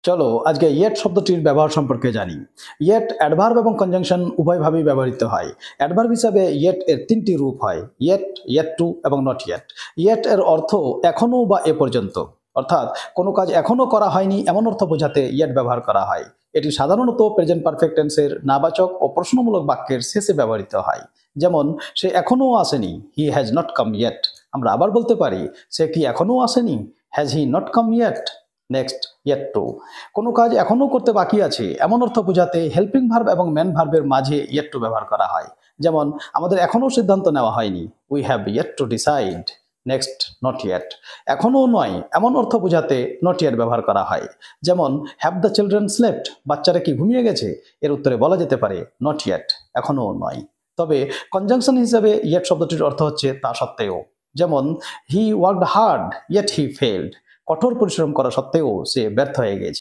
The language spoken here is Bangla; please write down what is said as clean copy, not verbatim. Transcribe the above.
চলো আজকে ইয়েট শব্দটির ব্যবহার সম্পর্কে জানি। ইয়েট অ্যাডভার্ব এবং কনজাংশন উভয়ভাবেই ব্যবহৃত হয়। অ্যাডভার্ব হিসাবে ইয়েট এর তিনটি রূপ হয়: ইয়েট, ইয়েট টু এবং নট ইয়েট। ইয়েট এর অর্থ এখনো বা এ পর্যন্ত, অর্থাৎ কোনো কাজ এখনো করা হয়নি এমন অর্থ বোঝাতে ইয়েট ব্যবহার করা হয়। এটি সাধারণত প্রেজেন্ট পারফেক্ট টেন্সের নাবাচক ও প্রশ্নমূলক বাক্যের শেষে ব্যবহৃত হয়। যেমন, সে এখনো আসেনি, he has not come yet. আমরা আবার বলতে পারি, সে কি এখনো আসেনি, has he not come yet. Next, yet to. কোনো কাজ এখনো করতে বাকি আছে এমন অর্থ বোঝাতে হেল্পিং ভার্ব এবং ম্যান ভার্বের মাঝে ইয়েট টু ব্যবহার করা হয়। যেমন, আমাদের এখনো সিদ্ধান্ত নেওয়া হয়নি, we have yet to decide. Next, not yet. এখনো নয় এমন অর্থ বোঝাতে নট ইয়েট ব্যবহার করা হয়। যেমন, হ্যাভ দ্য চিলড্রেন স্লেপ্ট, বাচ্চারা কি ঘুমিয়ে গেছে? এর উত্তরে বলা যেতে পারে নট ইয়েট, এখনো নয়। তবে কনজাংশন হিসেবে ইয়েট শব্দটির অর্থ হচ্ছে তা সত্ত্বেও। যেমন, হি worked hard yet he failed, কঠোর পরিশ্রম করা সত্ত্বেও সে ব্যর্থ হয়ে গেছে।